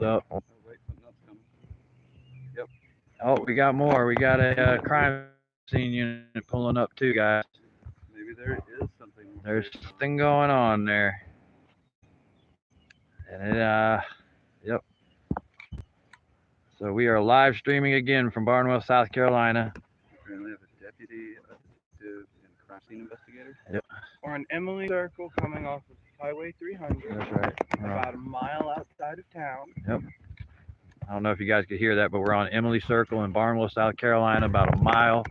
pulled up. Oh, wait, something else coming. Yep. Oh, we got more. We got a crime scene unit pulling up too, guys. Maybe there is something. There's something going on there. And yep. So we are live streaming again from Barnwell, South Carolina. We currently have a deputy, a detective, and a crime scene investigator. Yep. We're on Emily Circle coming off of Highway 300. That's right. About a mile outside of town. Yep. I don't know if you guys could hear that, but we're on Emily Circle in Barnwell, South Carolina, about a mile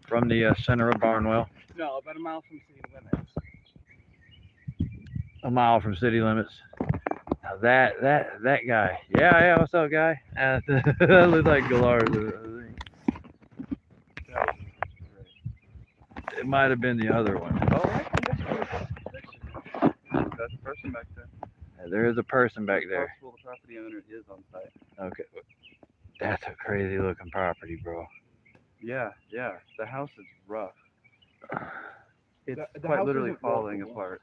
from the center of Barnwell. No, about a mile from city limits. A mile from city limits. Now that guy. Yeah, what's up, guy? That looks like Galar's. It might have been the other one. Oh, I think that's a person back there. Yeah, there is a person back there. Possible the property owner is on site. Okay. That's a crazy looking property, bro. Yeah. The house is rough. It's The quite house literally isn't falling walkable. apart.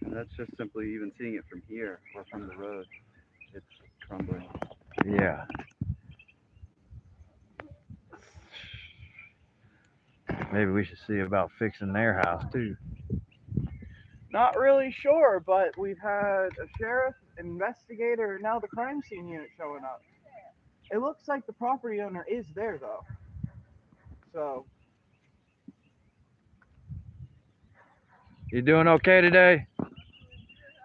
And that's just simply even seeing it from here or from the road. It's crumbling. Yeah. Maybe we should see about fixing their house too. Not really sure, but we've had a sheriff, investigator, and now the crime scene unit showing up. It looks like the property owner is there, though. So, You doing okay today?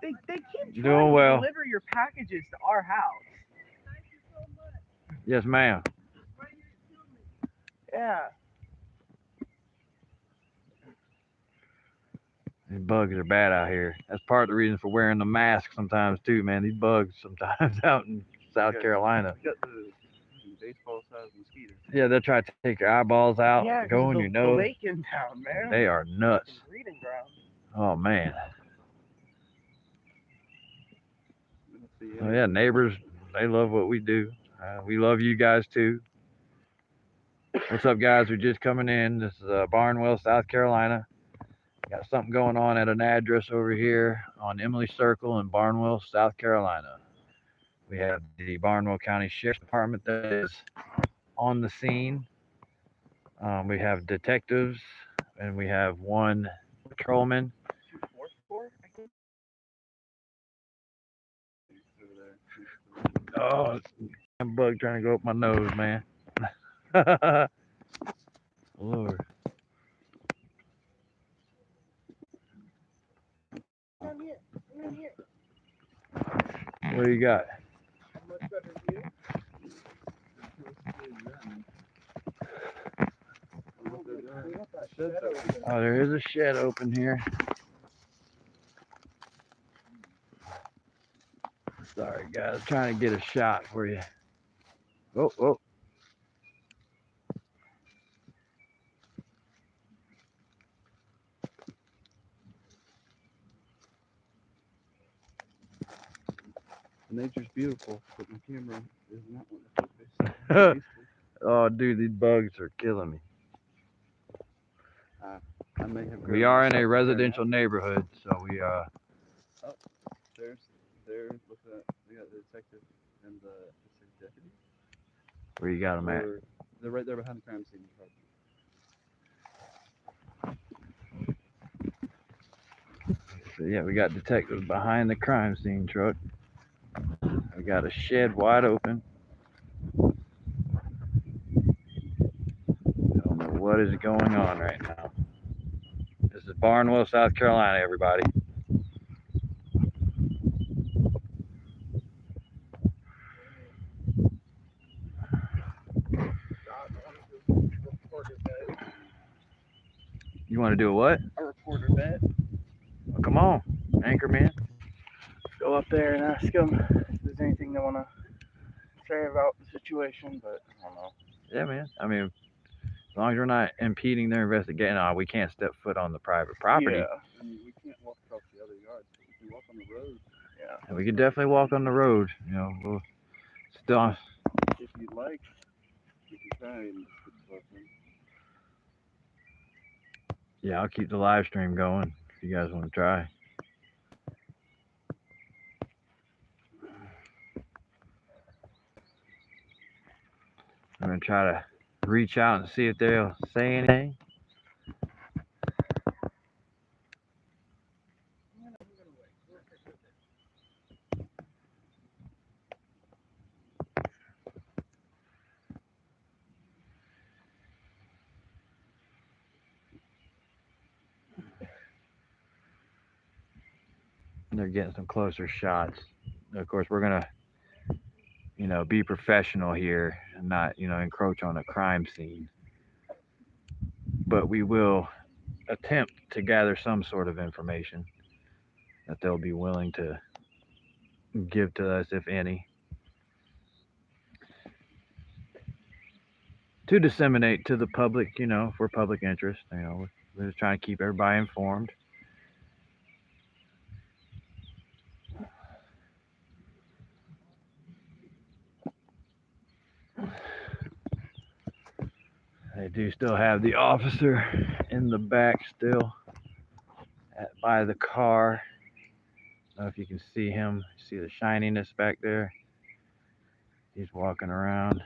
they keep trying Doing well. to deliver your packages to our house. Yes, ma'am. Yeah. These bugs are bad out here. That's part of the reason for wearing the mask sometimes too, man. These bugs sometimes out in South Carolina. You got the baseball-sized mosquitoes. Yeah, they'll try to take your eyeballs out, Yeah, go in the, your nose. the lake in town, man. They are nuts. Breeding ground. Oh man. Let's see, Oh yeah, neighbors, they love what we do. We love you guys too. What's up, guys? We're just coming in. This is Barnwell, South Carolina. Got something going on at an address over here on Emily Circle in Barnwell, South Carolina. We have the Barnwell County Sheriff's Department that is on the scene. We have detectives, and we have one patrolman. 244, I think. over there. Oh, I'm bug trying to go up my nose, man. Lord. What do you got? Much better view. Oh, there is a shed open here. Sorry, guys. Trying to get a shot for you. Oh. Nature's beautiful, but my camera is not one to focus. Oh, dude, these bugs are killing me. I may have. We are in a residential neighborhood, so we There's. Look at that. We got the detective and the deputy. Where you got them at? They're right there behind the crime scene. So yeah, we got detectives behind the crime scene truck. We got a shed wide open. Don't know what is going on right now. This is Barnwell, South Carolina, everybody. You want to do a what? A reporter bet. Well, come on, Anchorman. Go up there and ask them if there's anything they want to say about the situation, but I don't know. Yeah, man. I mean, as long as we're not impeding their investigation, we can't step foot on the private property. Yeah. I mean, we can't walk across the other yards, but we can walk on the road. Yeah. And we can definitely walk on the road. You know, we'll still. If you'd like, we can try and put the stuff in. Yeah, I'll keep the live stream going if you guys want to try. I'm gonna try to reach out and see if they'll say anything. They're getting some closer shots. Of course, we're gonna, be professional here and not, encroach on a crime scene. But we will attempt to gather some sort of information that they'll be willing to give to us, if any, to disseminate to the public, for public interest. We're just trying to keep everybody informed. They do still have the officer in the back still by the car. I don't know if you can see him. See the shininess back there. He's walking around.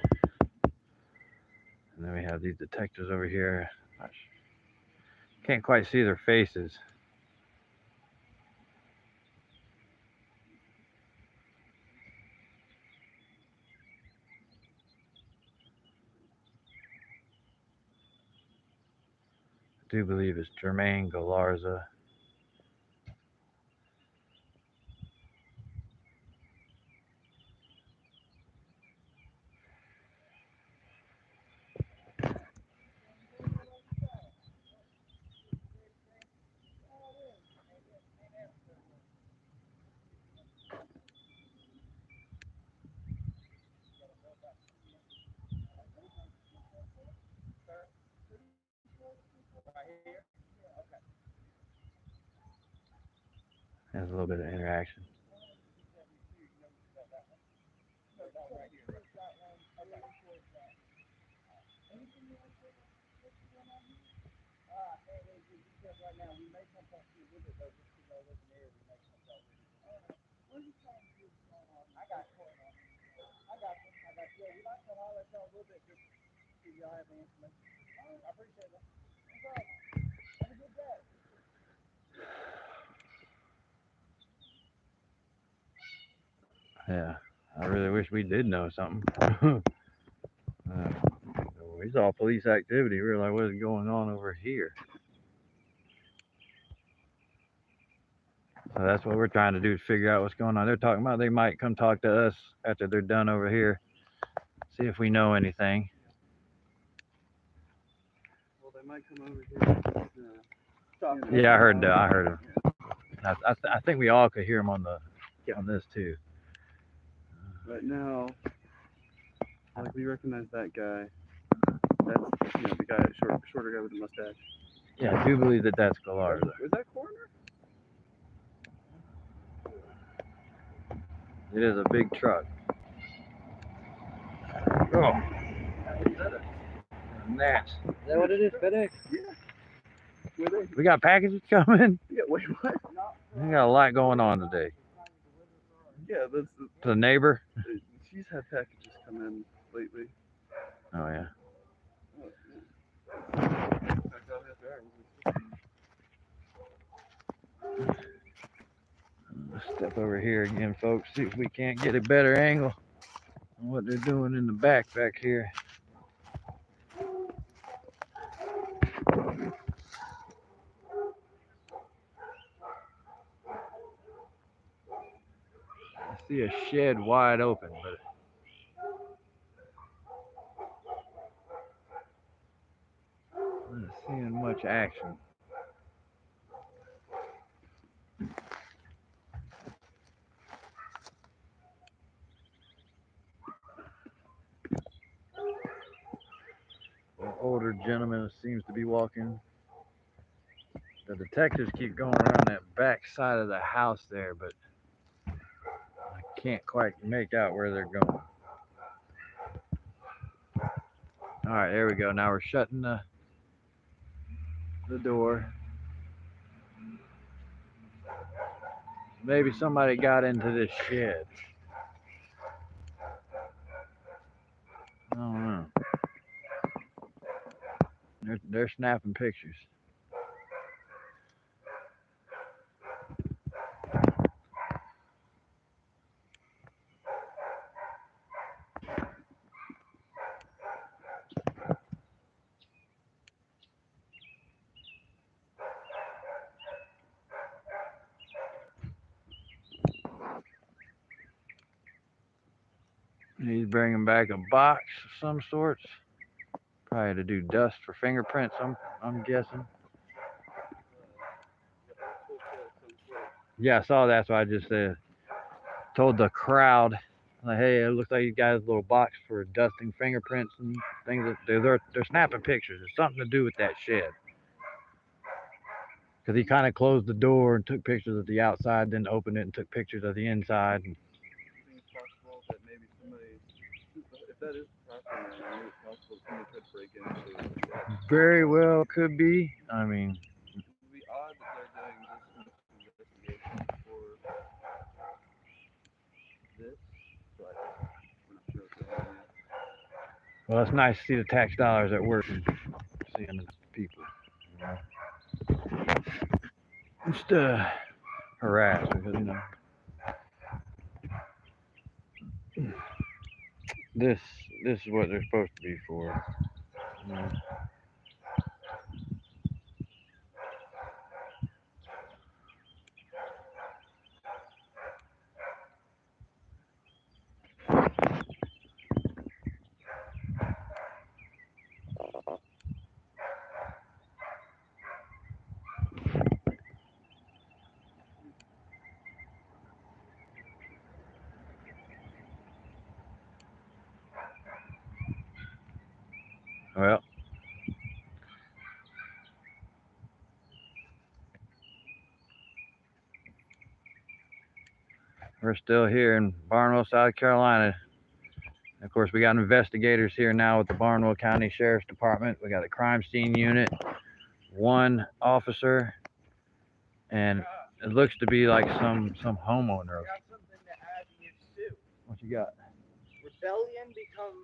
And then we have these detectives over here. Can't quite see their faces. I do believe it's Jermaine Galarza. There's a little bit of interaction. Yeah, I really wish we did know something. We saw police activity. We were like, what is going on over here? So that's what we're trying to do, is figure out what's going on. They're talking about they might come talk to us after they're done over here, see if we know anything. Well, they might come over here. Yeah, I heard him. I think we all could hear him on this too. Right now, like we recognize that guy. That's the guy, shorter guy with the mustache. Yeah, I do believe that's Galarza. Was that coroner? It is a big truck. Oh, Nats. Is that what it is, FedEx? Yeah. We got packages coming. Yeah. Wait, what? We got a lot going on today. Yeah, The neighbor. She's had packages come in lately. Oh yeah. Let's step over here again, folks. See if we can't get a better angle on what they're doing in the back here. I see a shed wide open, but I'm not seeing much action. An older gentleman seems to be walking. The detectives keep going around that back side of the house there, but I can't quite make out where they're going. All right, there we go. Now we're shutting the door. Maybe somebody got into this shed. I don't know. They're snapping pictures. He's bringing back a box of some sorts. Probably to do dust for fingerprints, I'm guessing. Yeah, I saw that, so I just told the crowd, like, hey, it looks like you guys a little box for dusting fingerprints and things. That they're snapping pictures. It's something to do with that shed. Because he kind of closed the door and took pictures of the outside, then opened it and took pictures of the inside. And I think it's possible that maybe somebody, if that is the property owner, maybe it's possible somebody could break into the shed. very well could be. I mean, It would be odd that they're doing this investigation for this, but we're not sure what's going on yet. well, it's nice to see the tax dollars at work and seeing the people. You know? Just harass because this is what they're supposed to be for. You know? Well, we're still here in Barnwell, South Carolina. Of course, we got investigators here now with the Barnwell County Sheriff's Department. We got a crime scene unit, one officer, and it looks to be like some homeowner. I got something to add in your suit. What you got? Rebellion becomes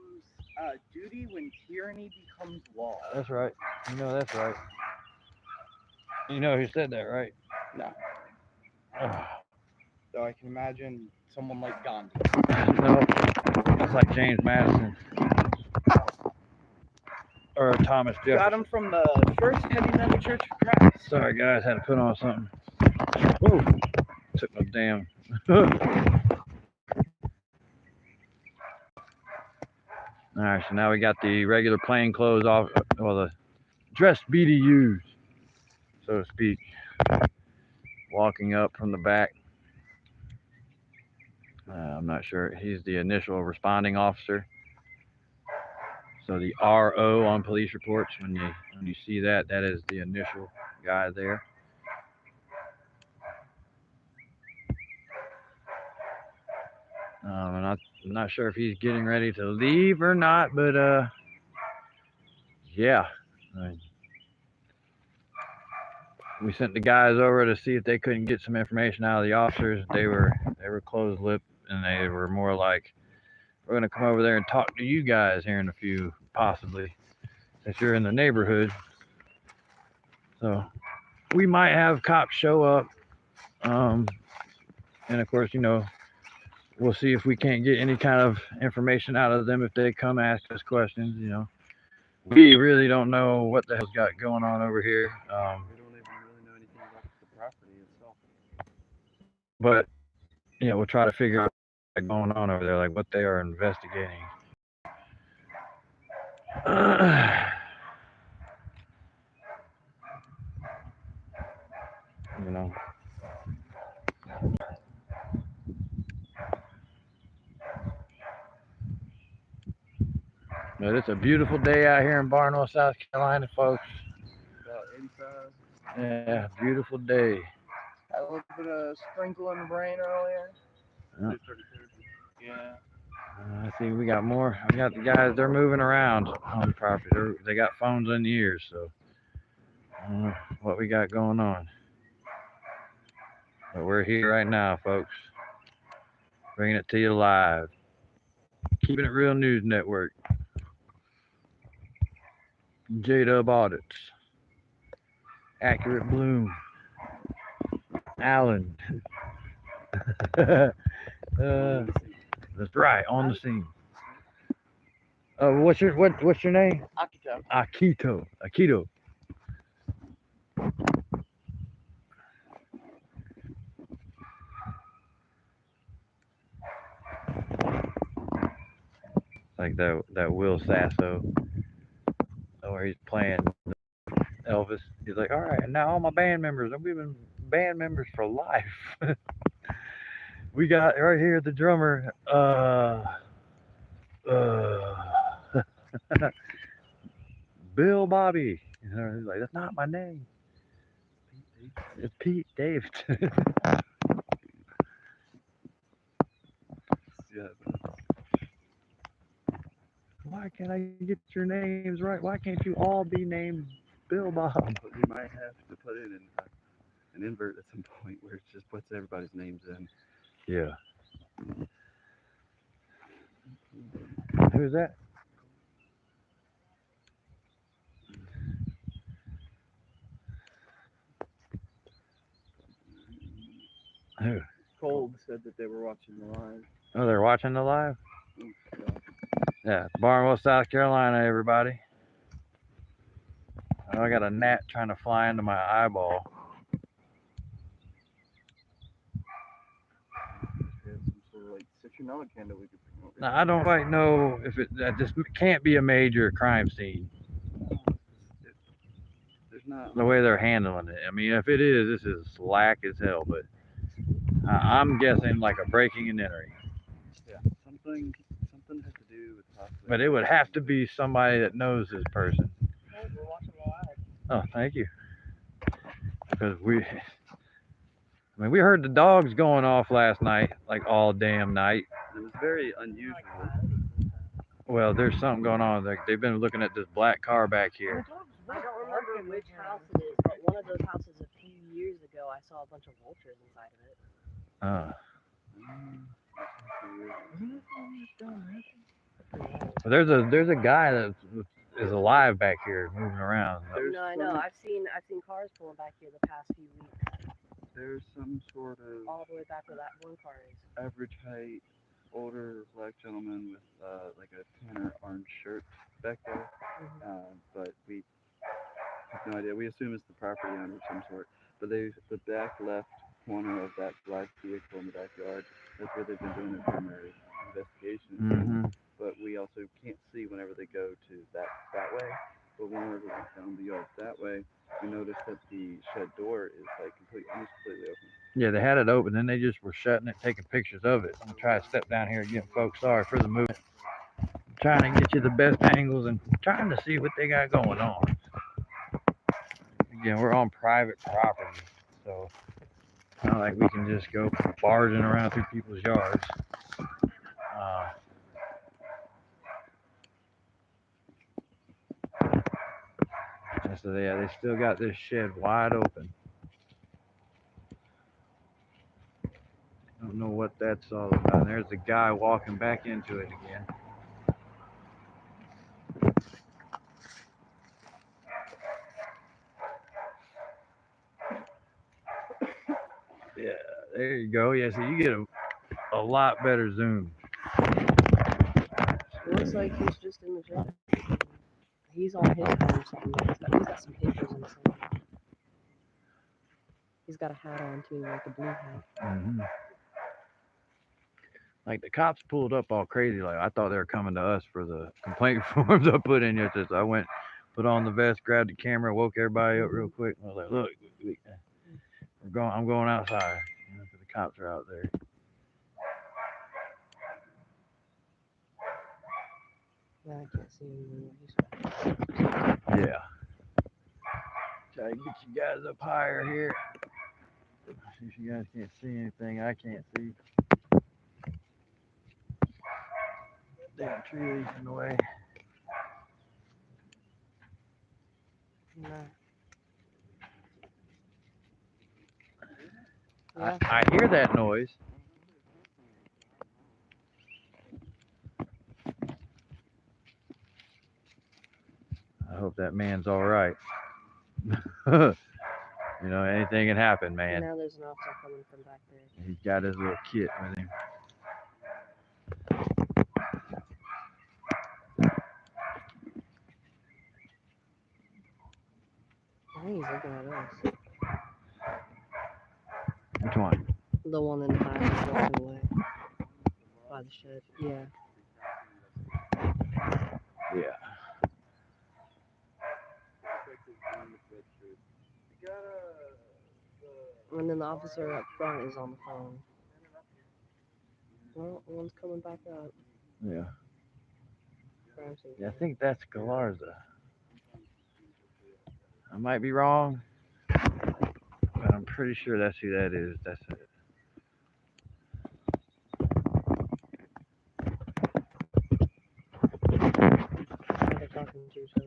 duty when tyranny becomes law. That's right. You know that's right. You know who said that, right? No. So I can imagine someone like Gandhi. No, that's like James Madison or Thomas Got Jefferson. him from the First Heavy Metal Church of Christ. Sorry, guys, had to put on something. Whoa, took my damn. All right, so now we got the regular plain clothes off, well, the dressed BDUs, so to speak, walking up from the back. I'm not sure. He's the initial responding officer. So the RO on police reports, when you see that, that is the initial guy there. And I'm not sure if he's getting ready to leave or not, but yeah. We sent the guys over to see if they couldn't get some information out of the officers. They were closed-lipped, and they were more like, we're gonna come over there and talk to you guys here in a few, possibly, since you're in the neighborhood. So we might have cops show up, and of course, we'll see if we can't get any kind of information out of them if they come ask us questions. We really don't know what the hell's got going on over here. We don't even really know anything about the property itself. But we'll try to figure out what's going on over there, like what they are investigating. But it's a beautiful day out here in Barnwell, South Carolina, folks. About 85. Yeah, beautiful day. Had a little bit of sprinkling of rain earlier. Yeah. Yeah. I see we got more. We got the guys, they're moving around on the property. They got phones in the ears, so I don't know what we got going on. But we're here right now, folks. Bringing it to you live. Keeping it real news network. J-Dub Audits. Accurate Bloom. Allen. That's right, on the scene. What's your name? Akito. Akito. Like that Will Sasso, where he's playing Elvis. He's like, all right, and now all my band members, we've been band members for life. We got right here the drummer, Bill Bobby. You know, he's like, that's not my name. It's Pete Davidson. Yeah, Why can't I get your names right? Why can't you all be named Bill Bob? but we might have to put it in an invert at some point where it just puts everybody's names in. Yeah. Who's that? Who? Cold said that they were watching the live. Oh, they're watching the live? Ooh, Yeah, Barnwell, South Carolina, everybody. Oh, I got a gnat trying to fly into my eyeball. We have some sort of like citronella candle we could bring over. Now, I don't quite know if this can't be a major crime scene, There's not. the way they're handling it. I mean, if it is, this is slack as hell, but I'm guessing like a breaking and entering. Something has to do with possibly. But it would have to be somebody that knows this person. We're watching the live. Oh, thank you. Because we heard the dogs going off last night, like all damn night. It was very unusual. Well, there's something going on. Like they've been looking at this black car back here. I don't remember which house it is, but one of those houses a few years ago, I saw a bunch of vultures inside of it. Well, there's a guy that is alive back here, moving around. No, I know. I've seen cars pulling back here the past few weeks, There's some sort of all the way back where that one car is. average height, older black gentleman with like a tanner orange shirt back there. But we have no idea. We assume it's the property owner of some sort. But the back left corner of that black vehicle in the backyard, that's where they've been doing their primary investigation. Mm-hmm. But we also can't see whenever they go to that way. But whenever we found the yard that way, we noticed that the shed door is like almost completely open. Yeah, they had it open, then they just were shutting it, taking pictures of it. I'm trying to step down here again, folks. Sorry for the movement. Trying to get you the best angles and trying to see what they got going on. Again, we're on private property, so it's not like we can just go barging around through people's yards. So yeah, they still got this shed wide open. Don't know what that's all about. And there's a guy walking back into it again. Yeah, there you go. Yeah, so you get a lot better zoom. It looks like he's just in the shed. He's on his phone or something. He's got some papers in his hand. He's got a hat on too, like a blue hat. Mm-hmm. Like the cops pulled up all crazy. Like I thought they were coming to us for the complaint forms I put in yesterday. So I went, put on the vest, grabbed the camera, woke everybody up real quick. I was like, look, I'm going outside. You know, 'cause the cops are out there. Yeah, I can't see him. Yeah. Try to get you guys up higher here. See if you guys can't see anything I can't see. Damn tree leaf in the way. No. I hear that noise. hope that man's all right. You know, anything can happen, man. Now there's an officer coming from back there. He's got his little kit with him. I think he's looking at us. Which one? The one in the back is walking away. By the shed. Yeah. Yeah. And then the officer up front is on the phone. Well, one's coming back up. Yeah. Crime scene. Yeah, I think that's Galarza. I might be wrong, but I'm pretty sure that's who that is. That's it. They're talking to each other.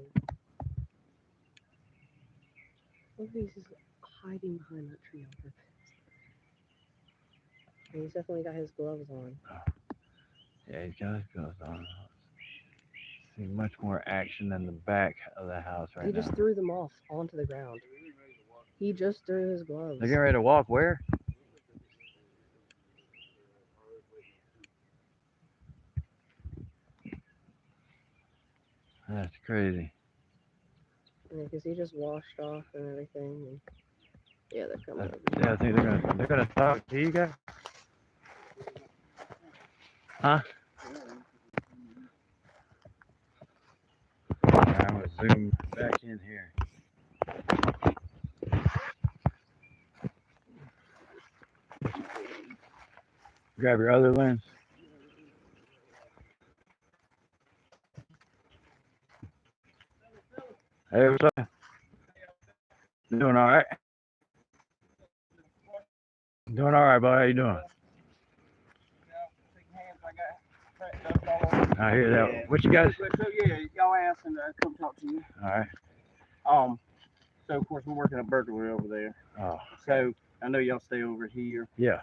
Look, he's just hiding behind that tree on purpose. And he's definitely got his gloves on. Yeah, he's got his gloves on. See much more action in the back of the house right He now. just threw them off onto the ground. He just threw his gloves. They're getting ready to walk where? That's crazy. Yeah, because he just washed off and everything. And yeah, they're coming over. Yeah, I think they're gonna talk to you guys. Huh? Alright, I'm gonna zoom back in here. Grab your other lens. Hey, what's up? Doing all right? Doing all right, bud. How you doing? I hear that. What you guys? So yeah, y'all asked and I come talk to you. All right. So of course we're working a burglary over there. Oh, So I know y'all stay over here. yeah.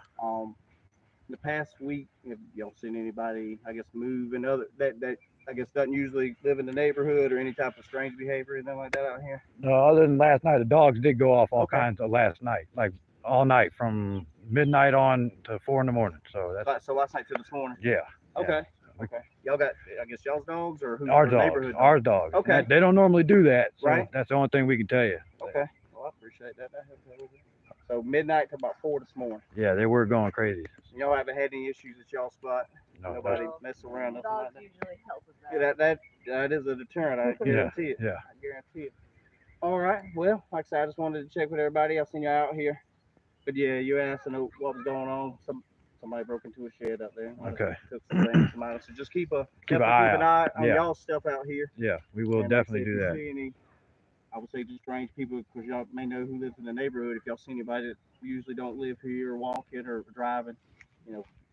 The past week, have y'all seen anybody, I guess, move and other that I guess doesn't usually live in the neighborhood or any type of strange behavior or anything like that out here? No, other than last night, the dogs did go off all Okay. kinds of last night, like all night from midnight on to 4 in the morning. So that's So last night to this morning. yeah. Okay. Okay. Y'all got, I guess, y'all's dogs or who's Our the dogs. neighborhood dog? Our dogs. Okay. They don't normally do that. So Right. that's the only thing we can tell you. Okay. Well, I appreciate that. That helps a little bit. So midnight to about 4 this morning. Yeah, they were going crazy. Y'all haven't had any issues at y'all spot? No. Nobody No. mess around, nothing Dogs like that? usually help with that. Yeah, that is a deterrent. I guarantee it. Yeah. I guarantee it. All right. Well, like I said, I just wanted to check with everybody. I've seen you out here. But yeah, you asked to know what was going on. Somebody broke into a shed out there. Okay. Took some things from out. So just keep an Keep an eye eye on Yeah. y'all's stuff out here. Yeah, we will And like I definitely said, do if you that. see any, I would say just strange people, because y'all may know who lives in the neighborhood. If y'all see anybody that usually don't live here or walking or driving,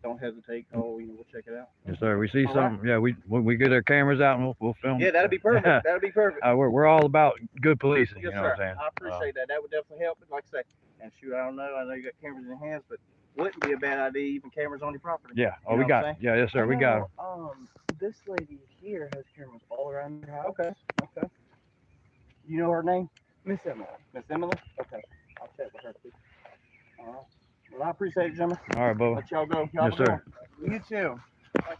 don't hesitate. Call. We'll check it out. Yes, sir. We see All something. Yeah, when we get our cameras out and we'll film. Yeah, that'd be perfect. That'd be perfect. We're all about good policing. Yes, you know sir. what I'm saying? I appreciate that. That would definitely help. But like I say, and shoot, I don't know. I know you got cameras in your hands, but wouldn't be a bad idea even cameras on your property. Yeah. Oh, You we know got. what I'm Yeah, yes, sir. We got. This lady here has cameras all around her house. Okay. You know her name? Miss Emily. Miss Emily? Okay. I'll check with her too. All right. Well, I appreciate it, gentlemen. All right, Bubba. Let y'all go. Y'all Yes, have a good sir. one. You too.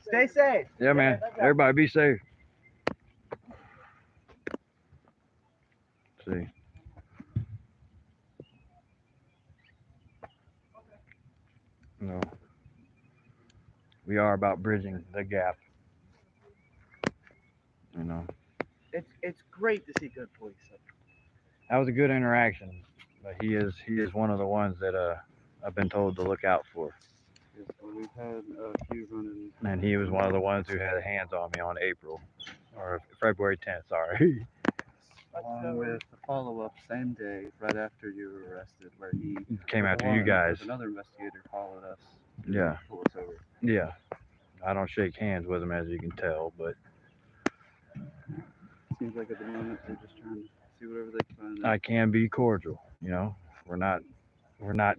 Stay safe. Yeah, man. Everybody be safe. Let's see. No. We are about bridging the gap. You know. It's great to see good police. That was a good interaction. But he is one of the ones that I've been told to look out for. Yes, well, we've had a few running. And he was one of the ones who had hands on me on February 10th, sorry. Along with the follow-up same day, right after you were arrested, where he Came after you along with guys. Another investigator followed us. Yeah. Pull us over. Yeah. I don't shake hands with him, as you can tell, but Seems like at the moment they're just trying to see whatever they can find. I can be cordial. We're not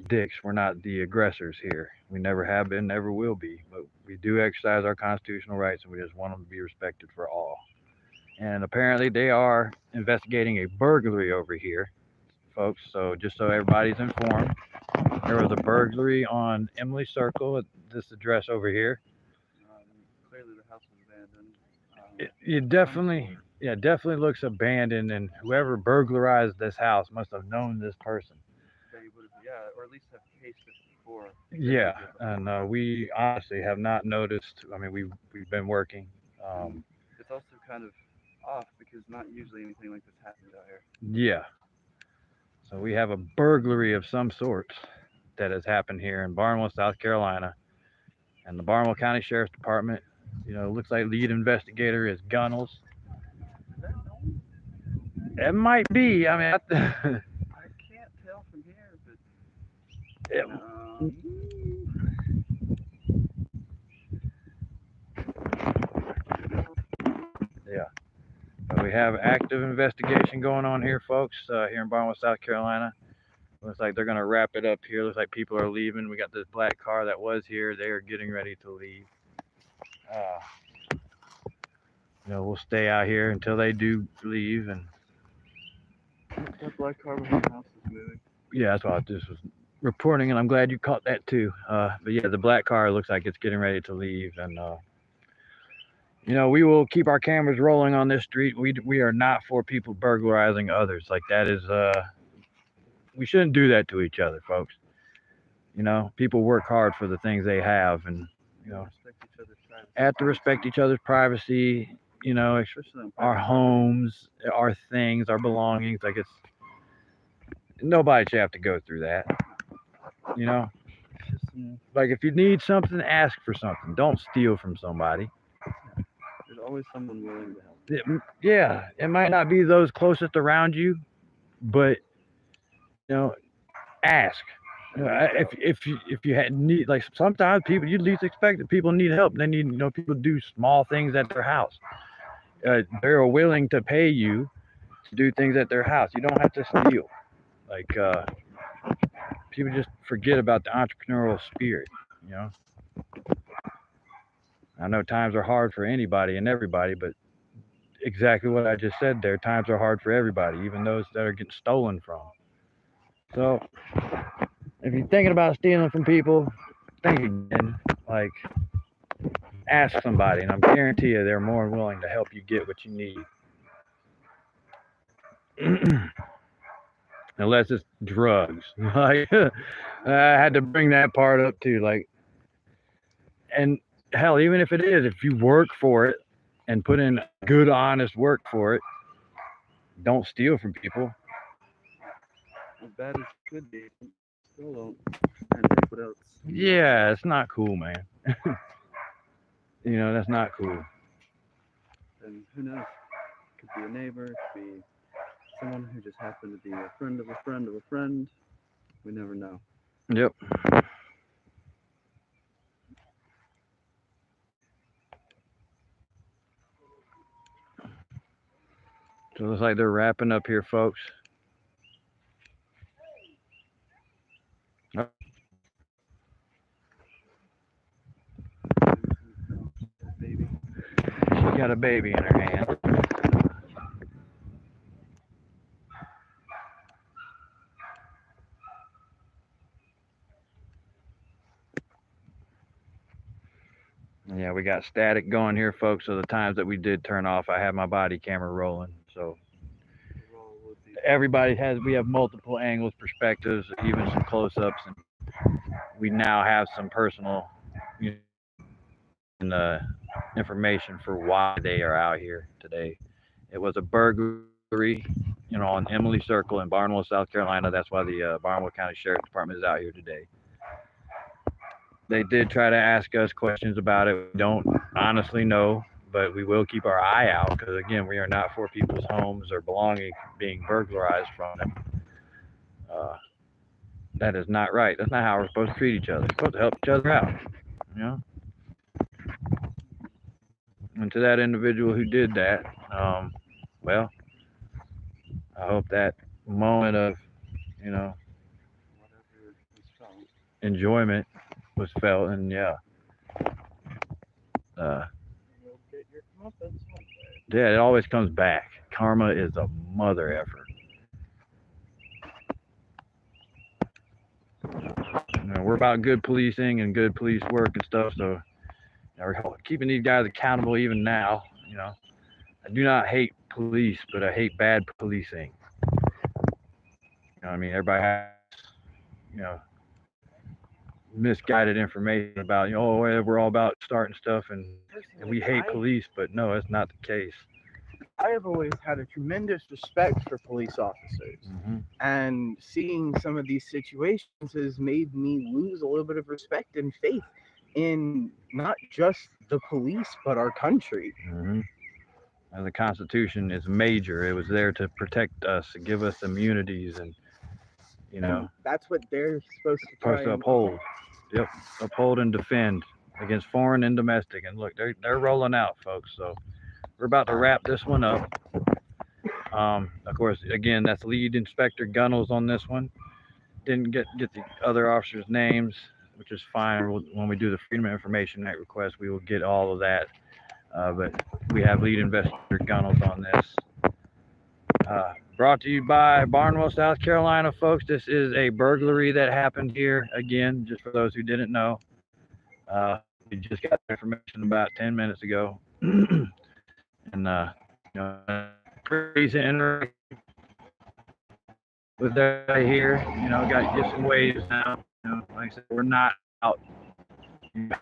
dicks. We're not the aggressors here. We never have been, never will be. But we do exercise our constitutional rights, and we just want them to be respected for all. And apparently they are investigating a burglary over here, folks. So just so everybody's informed, there was a burglary on Emily Circle at this address over here. Clearly the house was abandoned. It definitely, yeah, definitely looks abandoned, and whoever burglarized this house must have known this person. They would have, yeah, or at least have cased it before. Yeah, and we honestly have not noticed. I mean, we've been working. It's also kind of off because not usually anything like this happens out here. Yeah, so we have a burglary of some sort that has happened here in Barnwell, South Carolina, and the Barnwell County Sheriff's Department. Looks like lead investigator is Gunnels. Is that known? It might be. I mean, I can't tell from here, but yeah. But we have active investigation going on here, folks, here in Barnwell, South Carolina. Looks like they're going to wrap it up here. Looks like people are leaving. We got this black car that was here. They are getting ready to leave. We'll stay out here until they do leave. And that black car behind the house is moving. yeah, that's what I just was reporting, and I'm glad you caught that too. But yeah, the black car looks like it's getting ready to leave, and we will keep our cameras rolling on this street. We are not for people burglarizing others. Like that is we shouldn't do that to each other, folks. People work hard for the things they have, and have to respect each other's privacy. Our homes, our things, our belongings. Like nobody should have to go through that. Like if you need something, ask for something. Don't steal from somebody. There's always someone willing to help. Yeah, it might not be those closest around you, but ask. If you had need, like sometimes people you least expect that people need help. They need people do small things at their house. They're willing to pay you to do things at their house. You don't have to steal. Like people just forget about the entrepreneurial spirit. I know times are hard for anybody and everybody, but exactly what I just said there, times are hard for everybody, even those that are getting stolen from. So if you're thinking about stealing from people, think again. Like ask somebody, and I guarantee you they're more than willing to help you get what you need. Unless it's drugs. Like I had to bring that part up too. Like, and hell, even if it is, if you work for it and put in good, honest work for it, don't steal from people. As bad as it could be, still don't try and take what else. Yeah, it's not cool, man. That's not cool. And who knows? Could be a neighbor, could be someone who just happened to be a friend of a friend of a friend. We never know. Yep. So it looks like they're wrapping up here, folks. Baby. She got a baby in her hand. Yeah, we got static going here, folks. So the times that we did turn off, I have my body camera rolling. So we have multiple angles, perspectives, even some close-ups, and we now have some personal information for why they are out here today. It was a burglary, on Emily Circle in Barnwell, South Carolina. That's why the Barnwell County Sheriff's Department is out here today. They did try to ask us questions about it. We don't honestly know, but we will keep our eye out because, again, we are not for people's homes or belongings being burglarized from them. That is not right. That's not how we're supposed to treat each other. We're supposed to help each other out, And to that individual who did that, well, I hope that moment of, enjoyment was felt, and yeah. You'll get your comeuppance one day. Yeah, it always comes back. Karma is a mother effer. You know, we're about good policing and good police work and stuff, so you know, we're keeping these guys accountable even now. You know, I do not hate police, but I hate bad policing. You know what I mean? Everybody has, you know, misguided information about, you know, oh, we're all about starting stuff and we hate police, but no, that's not the case. I have always had a tremendous respect for police officers, and seeing some of these situations has made me lose a little bit of respect and faith in not just the police but our country. And the Constitution is major. It was there to protect us, to give us immunities, and you know, And that's what they're supposed to try and uphold. Yep, uphold and defend against foreign and domestic. And look, they're rolling out, folks. So we're about to wrap this one up. Of course, again, that's Lead Inspector Gunnels on this one. Didn't get the other officers' names, which is fine. When we do the Freedom of Information Act request, we will get all of that. But we have Lead Investigator Gunnels on this. Brought to you by Barnwell, South Carolina, folks. This is a burglary that happened here. Again, just for those who didn't know, we just got information about 10 minutes ago, and you know, crazy interaction with that here. You know, got to get some waves now. You know, like I said, we're not out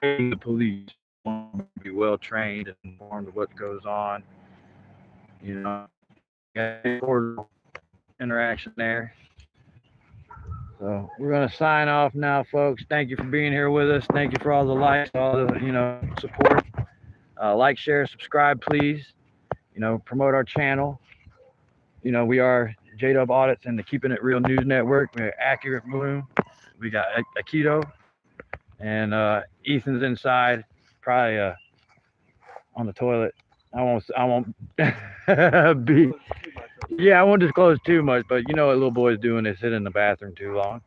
hating the police. We want to be well trained and informed of what goes on. You know, got a cordial interaction there. So we're gonna sign off now, folks. Thank you for being here with us. Thank you for all the likes, all the, you know, support. Like, share, subscribe, please. You know, promote our channel. You know, we are J-Dub Audits and the Keeping It Real News Network. We're Accurate Bloom. We got Aikido, and Ethan's inside, probably on the toilet. I won't be. Yeah, I won't disclose too much, but you know what little boys do when they sit in the bathroom too long.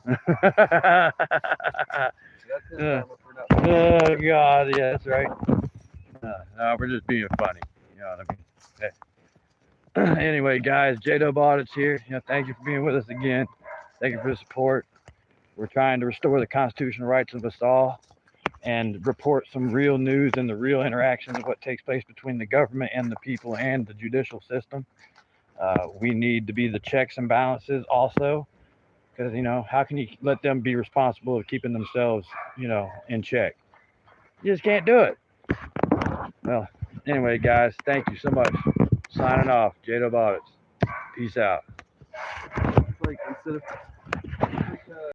Oh God, yeah, that's right. No, we're just being funny. You know what I mean? Anyway, guys, J-Dub Audits here. You know, thank you for being with us again. Thank you for the support. We're trying to restore the constitutional rights of us all and report some real news and the real interactions of what takes place between the government and the people and the judicial system. We need to be the checks and balances also, because, you know, how can you let them be responsible of keeping themselves, you know, in check? You just can't do it. Well, anyway, guys, thank you so much. Signing off, J-Dub Audits. Peace out. Like, instead of